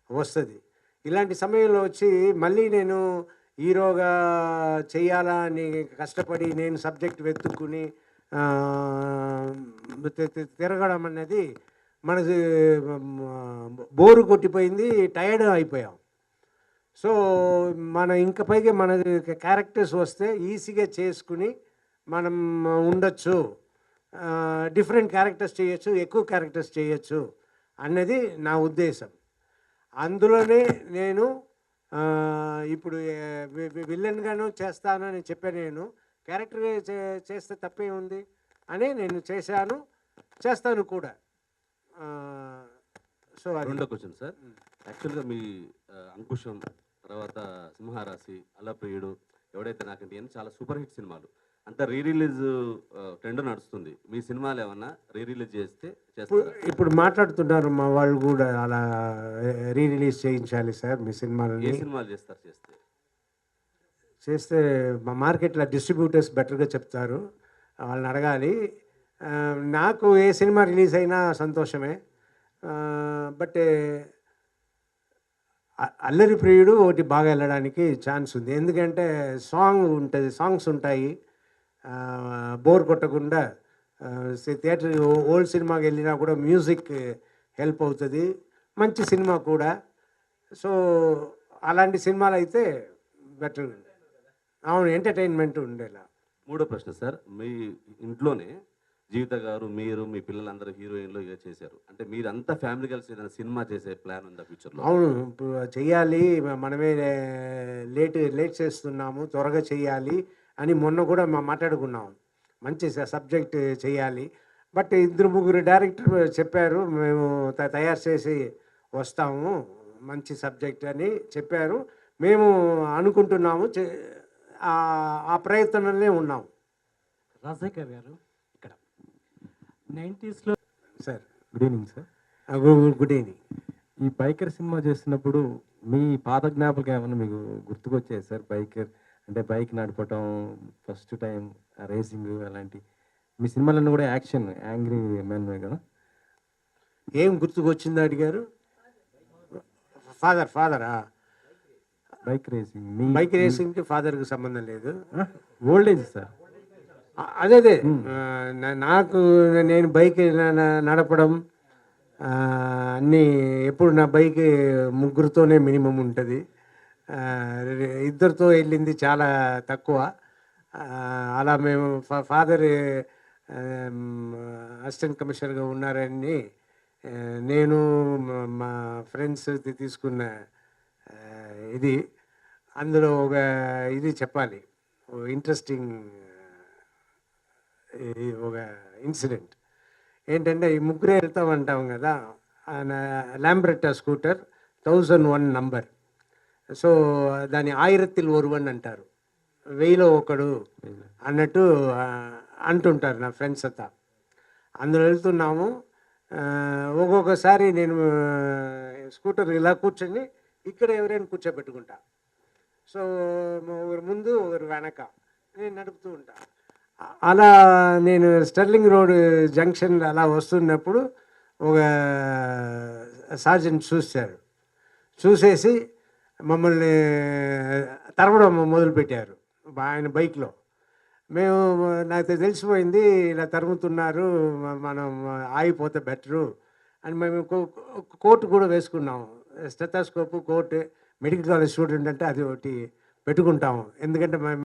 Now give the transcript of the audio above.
వస్తుంది. ఇలాంటి సమయంలో వచ్చి మళ్ళీ నేను హీరోగా చెయ్యాలా అని కష్టపడి నేను సబ్జెక్ట్ వెతుక్కుని తిరగడం అనేది మనకి బోరు కొట్టిపోయింది, టైర్డ్ అయిపోయాం. సో మన ఇంక పైగా మన క్యారెక్టర్స్ వస్తే ఈజీగా చేసుకుని మనం ఉండొచ్చు, డిఫరెంట్ క్యారెక్టర్స్ చేయొచ్చు, ఎక్కువ క్యారెక్టర్స్ చేయొచ్చు అన్నది నా ఉద్దేశం. అందులోనే నేను ఇప్పుడు విలన్గాను చేస్తానని చెప్పాను. నేను క్యారెక్టర్ చేస్తే తప్పే ఉంది అని నేను చేశాను, చేస్తాను కూడా. సో అది రెండో క్వశ్చన్ సార్. యాక్చువల్గా మీ అంకుశం, తర్వాత సింహరాశి, అలప్రియుడు, ఎవడైతే నాకంటే చాలా సూపర్ హిట్ సినిమాలు. అంత రీ రిలీజ్ ట్రెండ్ నడుస్తుంది. మీ సినిమాలు ఏమన్నా రీ రిలీజ్ చేస్తే చేస్తారా? ఇప్పుడు మాట్లాడుతున్నారు మా వాళ్ళు కూడా, అలా రీ రిలీజ్ చేయించాలి సార్ మీ సినిమాలని. ఏ సినిమాలు చేస్తారు? చేస్తే మా మార్కెట్లో డిస్ట్రిబ్యూటర్స్ బెటర్గా చెప్తారు, వాళ్ళని అడగాలి. నాకు ఏ సినిమా రిలీజ్ అయినా సంతోషమే. బట్ అల్లరి ప్రియుడు ఒకటి బాగా వెళ్ళడానికి ఛాన్స్ ఉంది. ఎందుకంటే సాంగ్స్ ఉంటాయి, బోర్ కొట్టకుండా. థియేటర్ ఓల్డ్ సినిమాకి వెళ్ళినా కూడా మ్యూజిక్ హెల్ప్ అవుతుంది, మంచి సినిమా కూడా. సో అలాంటి సినిమాలు అయితే బెటర్. అవును, ఎంటర్టైన్మెంట్ ఉండేలా. మూడో ప్రశ్న సార్. మీ ఇంట్లోనే జీవిత గారు, మీరు, మీ పిల్లలందరూ హీరోయిన్లు ఇక చేశారు. అంటే మీరంతా ఫ్యామిలీ కలిసి ఏదైనా సినిమా చేసే ప్లాన్ ఉందా ఫ్యూచర్లో? అవును, ఇప్పుడు చెయ్యాలి. మనమే లేట్ చేస్తున్నాము, త్వరగా చెయ్యాలి అని మొన్న కూడా మాట్లాడుకున్నాం. మంచి సబ్జెక్ట్ చేయాలి. బట్ 2-3 డైరెక్టర్ చెప్పారు, మేము తయారు చేసి వస్తాము, మంచి సబ్జెక్ట్ అని చెప్పారు. మేము అనుకుంటున్నాము, ఆ ప్రయత్నంలోనే ఉన్నాం. రాజశేఖర్ గారు ఇక్కడ 90స్లో sir. Good evening sir. Good evening. ఈ బైకర్ సినిమా చేస్తున్నప్పుడు మీ పాత జ్ఞాపకం ఏమైనా మీకు గుర్తుకొచ్చాయి సార్? బైకర్ అంటే బైక్ నడపటం, ఫస్ట్ టైం రేసింగ్, అలాంటి మీ సినిమాలన్నీ కూడా యాక్షన్, యాంగ్రీ మెన్ కదా. ఏం గుర్తుకొచ్చింది అడిగారు? ఫాదరా? Bike racing. మీ బైక్ రేసింగ్కి ఫాదర్కి సంబంధం లేదు. Old age sir. అదే నాకు నేను బైక్ నడపడం అన్నీ ఎప్పుడు నా బైక్ ముగ్గురితోనే మినిమం ఉంటుంది. ఇద్దరితో వెళ్ళింది చాలా తక్కువ. అలా మేము ఫాదర్ అసిస్టెంట్ కమిషనర్గా ఉన్నారని నేను మా ఫ్రెండ్స్ తీసుకున్న ఇది, అందులో ఒక ఇది చెప్పాలి, ఇంట్రెస్టింగ్ ఒక ఇన్సిడెంట్ ఏంటంటే, ఈ ముగ్గురే వెళ్తామంటాం కదా, ల్యాంబ్రెట్టా స్కూటర్ 1001 నంబర్. సో దాని ఆయిరత్తిల్ ఒరువన్ అంటారు, 1000లో ఒకడు అన్నట్టు అంటుంటారు నా ఫ్రెండ్స్ అంతా. అందులో వెళ్తున్నాము. ఒక్కొక్కసారి నేను స్కూటర్ ఇలా కూర్చొని ఇక్కడ ఎవరైనా కూర్చోబెట్టుకుంటా. సో ఒకరు ముందు ఒకరు వెనక నేను నడుపుతూ ఉంటా. అలా నేను స్టెర్లింగ్ రోడ్ జంక్షన్ అలా వస్తున్నప్పుడు ఒక సార్జెంట్ చూసేసి మమ్మల్ని తరవడం మొదలుపెట్టారు ఆయన బైక్లో. నాకు తెలిసిపోయింది, ఇలా తరుముతున్నారు, మనం ఆగిపోతే బెటరు అని మేము కోట్ కూడా వేసుకున్నాము. స్టెథోస్కోపు, కోట్, మెడికల్ కాలేజ్ స్టూడెంట్ అంటే అది ఒకటి పెట్టుకుంటాము. ఎందుకంటే